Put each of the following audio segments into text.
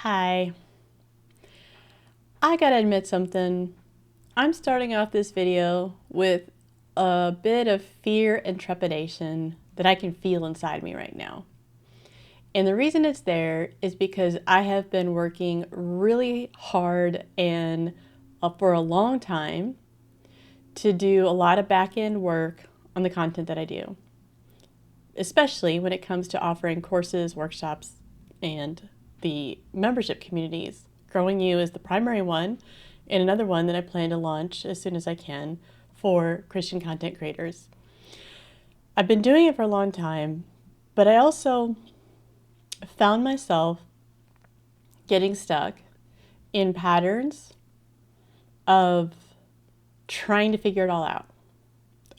Hi. I gotta admit something. I'm starting off this video with a bit of fear and trepidation that I can feel inside me right now. And the reason it's there is because I have been working really hard and for a long time to do a lot of back-end work on the content that I do, especially when it comes to offering courses, workshops, and the membership communities. Growing You is the primary one, and another one that I plan to launch as soon as I can for Christian content creators. I've been doing it for a long time, but I also found myself getting stuck in patterns of trying to figure it all out.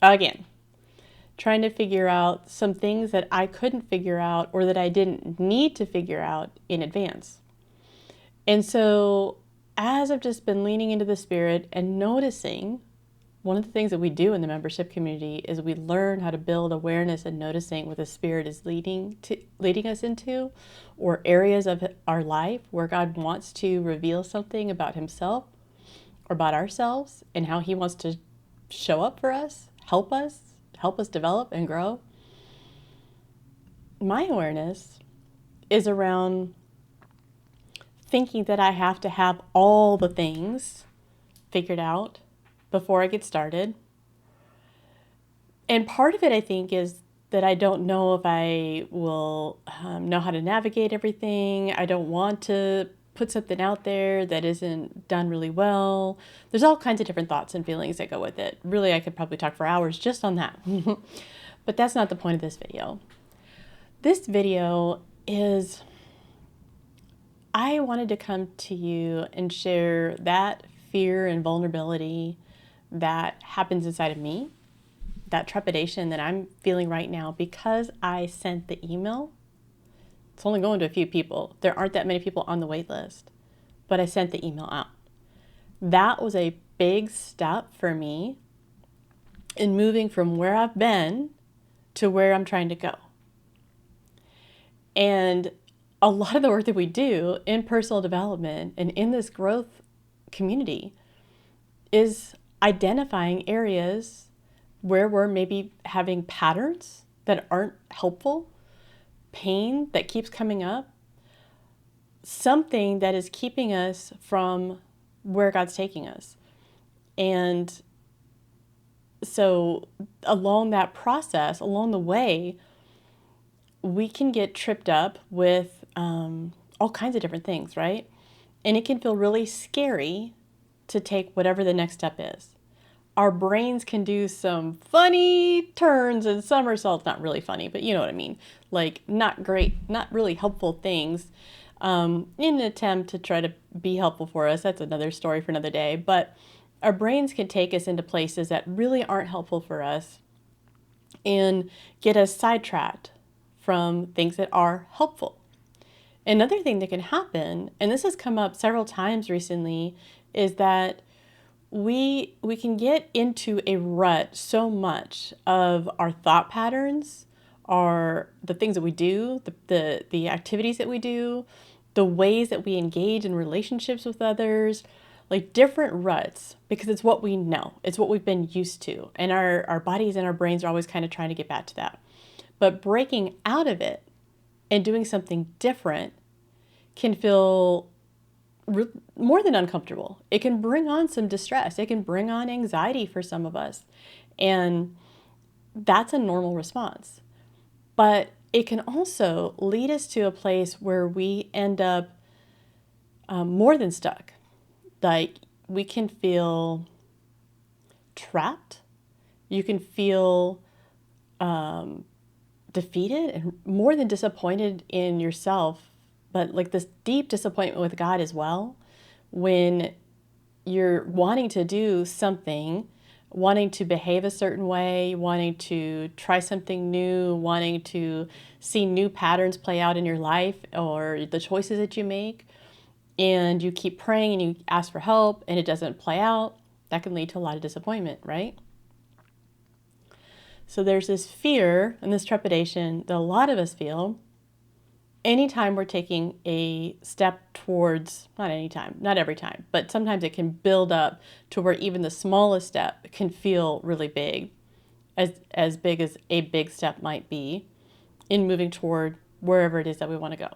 Again, trying to figure out some things that I couldn't figure out or that I didn't need to figure out in advance. And so as I've just been leaning into the Spirit and noticing, one of the things that we do in the membership community is we learn how to build awareness and noticing what the Spirit is leading us into, or areas of our life where God wants to reveal something about Himself or about ourselves and how He wants to show up for us, help us develop and grow. My awareness is around thinking that I have to have all the things figured out before I get started. And part of it, I think, is that I don't know if I will know how to navigate everything. I don't want to put something out there that isn't done really well. There's all kinds of different thoughts and feelings that go with it. Really, I could probably talk for hours just on that. But that's not the point of this video. This video is, I wanted to come to you and share that fear and vulnerability that happens inside of me, that trepidation that I'm feeling right now because I sent the email. It's only going to a few people. There aren't that many people on the wait list, but I sent the email out. That was a big step for me in moving from where I've been to where I'm trying to go. And a lot of the work that we do in personal development and in this growth community is identifying areas where we're maybe having patterns that aren't helpful, pain that keeps coming up, something that is keeping us from where God's taking us. And so along that process, along the way, we can get tripped up with all kinds of different things, right? And it can feel really scary to take whatever the next step is. Our brains can do some funny turns and somersaults, not really funny, but you know what I mean, like not great, not really helpful things in an attempt to try to be helpful for us. That's another story for another day, but our brains can take us into places that really aren't helpful for us and get us sidetracked from things that are helpful. Another thing that can happen, and this has come up several times recently, is that we can get into a rut so much of our thought patterns, the things that we do, the activities that we do, the ways that we engage in relationships with others, like different ruts, because it's what we know, it's what we've been used to, and our bodies and our brains are always kind of trying to get back to that. But breaking out of it and doing something different can feel more than uncomfortable. It can bring on some distress. It can bring on anxiety for some of us. And that's a normal response. But it can also lead us to a place where we end up more than stuck. Like we can feel trapped. You can feel defeated and more than disappointed in yourself, but like this deep disappointment with God as well, when you're wanting to do something, wanting to behave a certain way, wanting to try something new, wanting to see new patterns play out in your life or the choices that you make, and you keep praying and you ask for help and it doesn't play out, that can lead to a lot of disappointment, right? So there's this fear and this trepidation that a lot of us feel anytime we're taking a step towards, not anytime, not every time, but sometimes it can build up to where even the smallest step can feel really big, as big as a big step might be in moving toward wherever it is that we want to go.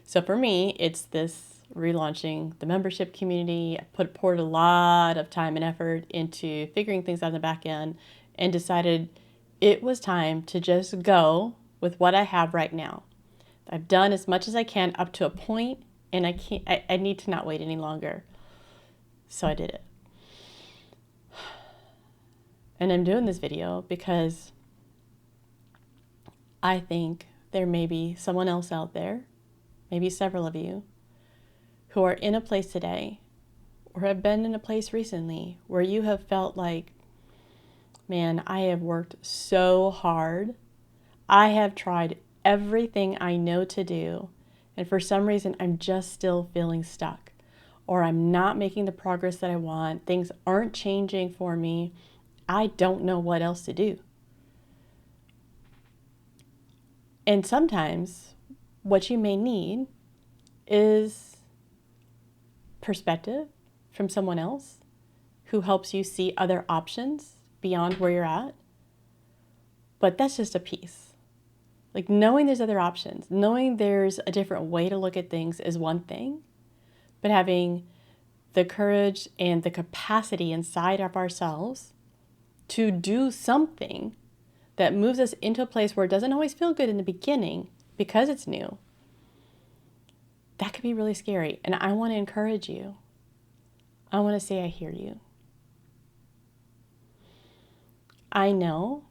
So for me, it's this relaunching the membership community. I poured a lot of time and effort into figuring things out in the back end and decided it was time to just go with what I have right now. I've done as much as I can up to a point, and I need to not wait any longer. So I did it. And I'm doing this video because I think there may be someone else out there, maybe several of you, who are in a place today or have been in a place recently where you have felt like, man, I have worked so hard. I have tried everything I know to do, and for some reason I'm just still feeling stuck, or I'm not making the progress that I want. Things aren't changing for me. I don't know what else to do. And sometimes what you may need is perspective from someone else who helps you see other options beyond where you're at. But that's just a piece. Like, knowing there's other options, knowing there's a different way to look at things is one thing, but having the courage and the capacity inside of ourselves to do something that moves us into a place where it doesn't always feel good in the beginning because it's new, that can be really scary. And I want to encourage you. I want to say I hear you. I know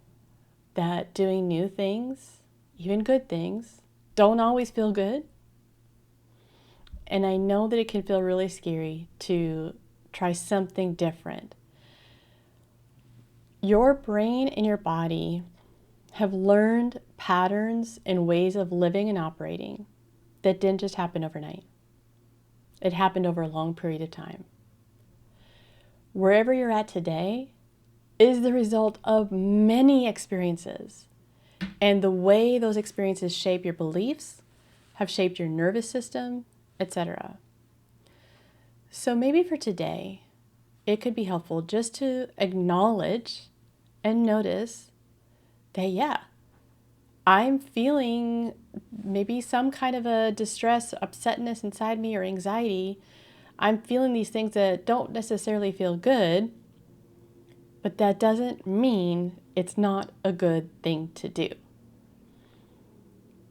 that doing new things, even good things, don't always feel good. And I know that it can feel really scary to try something different. Your brain and your body have learned patterns and ways of living and operating that didn't just happen overnight. It happened over a long period of time. Wherever you're at today is the result of many experiences. And the way those experiences shape your beliefs, have shaped your nervous system, etc. So maybe for today, it could be helpful just to acknowledge and notice that, yeah, I'm feeling maybe some kind of a distress, upsetness inside me, or anxiety. I'm feeling these things that don't necessarily feel good, but that doesn't mean it's not a good thing to do.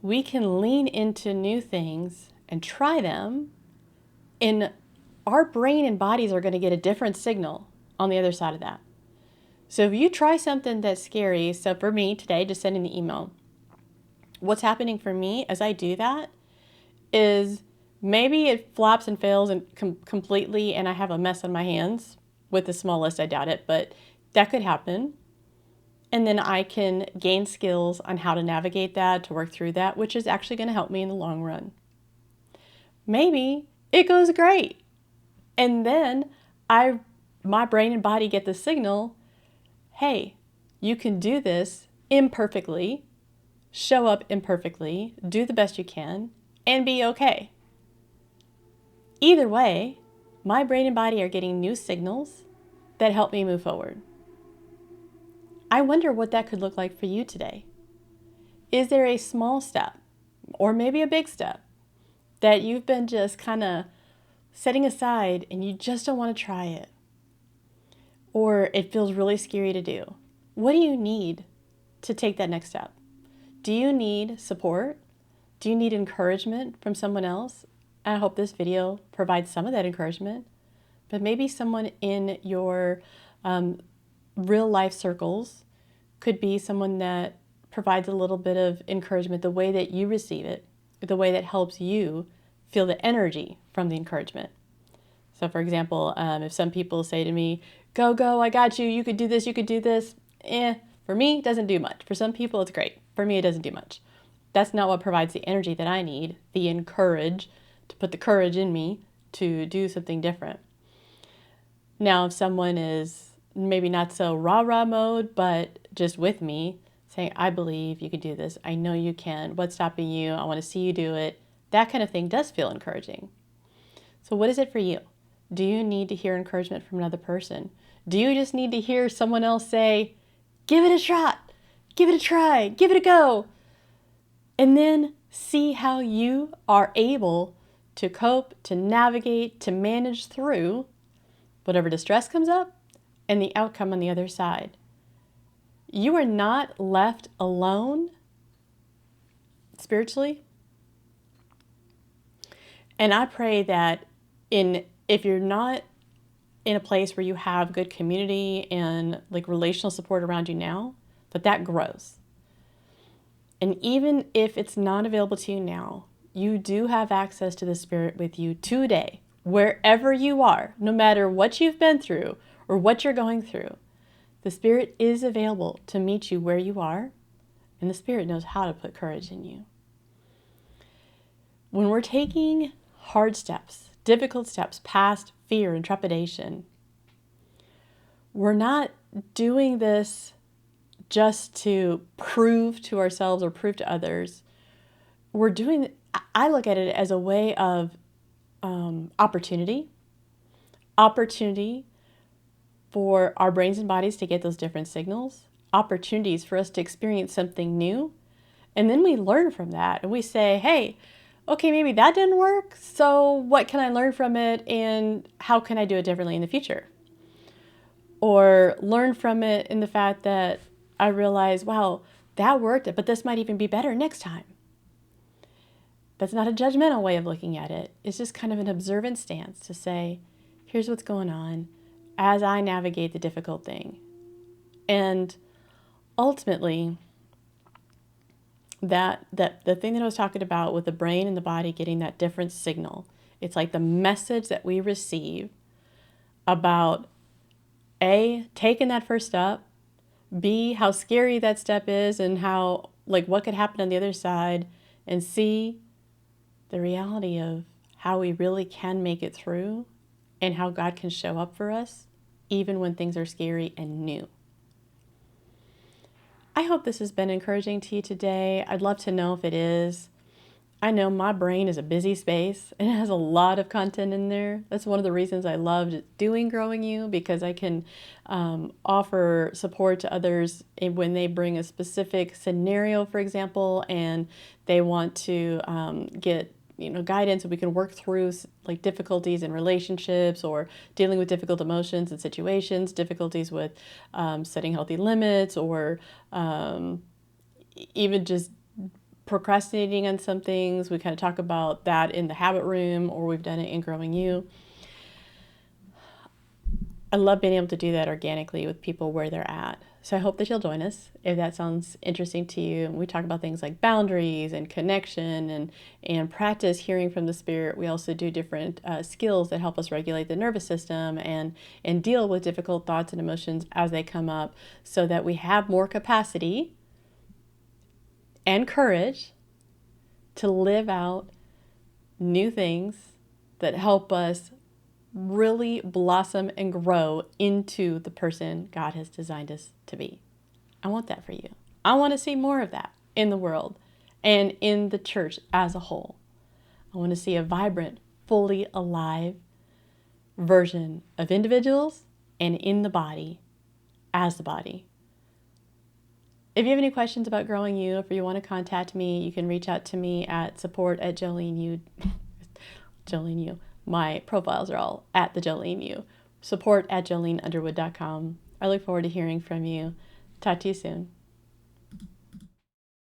We can lean into new things and try them, and our brain and bodies are going to get a different signal on the other side of that. So if you try something that's scary, so for me today, just sending the email, what's happening for me as I do that is maybe it flops and fails and completely, and I have a mess on my hands with a small list. I doubt it, but that could happen. And then I can gain skills on how to navigate that, to work through that, which is actually going to help me in the long run. Maybe it goes great. And then my brain and body get the signal, hey, you can do this imperfectly, show up imperfectly, do the best you can, and be okay. Either way, my brain and body are getting new signals that help me move forward. I wonder what that could look like for you today. Is there a small step, or maybe a big step, that you've been just kind of setting aside and you just don't want to try it? Or it feels really scary to do? What do you need to take that next step? Do you need support? Do you need encouragement from someone else? I hope this video provides some of that encouragement, but maybe someone in your real life circles could be someone that provides a little bit of encouragement, the way that you receive it, the way that helps you feel the energy from the encouragement. So for example, if some people say to me, go, I got you, you could do this, for me, it doesn't do much. For some people, it's great. For me, it doesn't do much. That's not what provides the energy that I need, to put the courage in me to do something different. Now, if someone is maybe not so rah-rah mode, but just with me, saying, I believe you could do this. I know you can. What's stopping you? I want to see you do it. That kind of thing does feel encouraging. So what is it for you? Do you need to hear encouragement from another person? Do you just need to hear someone else say, give it a shot, give it a try, give it a go, and then see how you are able to cope, to navigate, to manage through whatever distress comes up and the outcome on the other side. You are not left alone spiritually. And I pray that if you're not in a place where you have good community and like relational support around you now, that grows. And even if it's not available to you now, you do have access to the Spirit with you today, wherever you are, no matter what you've been through or what you're going through. The Spirit is available to meet you where you are, and the Spirit knows how to put courage in you. When we're taking hard steps, difficult steps past fear and trepidation, we're not doing this just to prove to ourselves or prove to others. I look at it as a way of opportunity for our brains and bodies to get those different signals, opportunities for us to experience something new. And then we learn from that and we say, hey, okay, maybe that didn't work. So what can I learn from it and how can I do it differently in the future? Or learn from it in the fact that I realize, wow, that worked, but this might even be better next time. That's not a judgmental way of looking at it. It's just kind of an observant stance to say, here's what's going on as I navigate the difficult thing. And ultimately, the thing that I was talking about with the brain and the body getting that different signal, it's like the message that we receive about A, taking that first step, B, how scary that step is and how, like, what could happen on the other side, and C, the reality of how we really can make it through and how God can show up for us even when things are scary and new. I hope this has been encouraging to you today. I'd love to know if it is. I know my brain is a busy space and it has a lot of content in there. That's one of the reasons I loved doing Growing You, because I can offer support to others when they bring a specific scenario, for example, and they want to get guidance, and we can work through like difficulties in relationships or dealing with difficult emotions and situations, difficulties with setting healthy limits, or even just procrastinating on some things. We kind of talk about that in the habit room, or we've done it in Growing You. I love being able to do that organically with people where they're at. So I hope that you'll join us if that sounds interesting to you. We talk about things like boundaries and connection and practice hearing from the Spirit. We also do different skills that help us regulate the nervous system and deal with difficult thoughts and emotions as they come up, so that we have more capacity and courage to live out new things that help us really blossom and grow into the person God has designed us to be. I want that for you. I want to see more of that in the world and in the church as a whole. I want to see a vibrant, fully alive version of individuals and in the body as the body. If you have any questions about Growing You, if you want to contact me, you can reach out to me at support@Jolene. Jolene. My profiles are all at the Jolene U. Support@JoleneUnderwood.com. I look forward to hearing from you. Talk to you soon.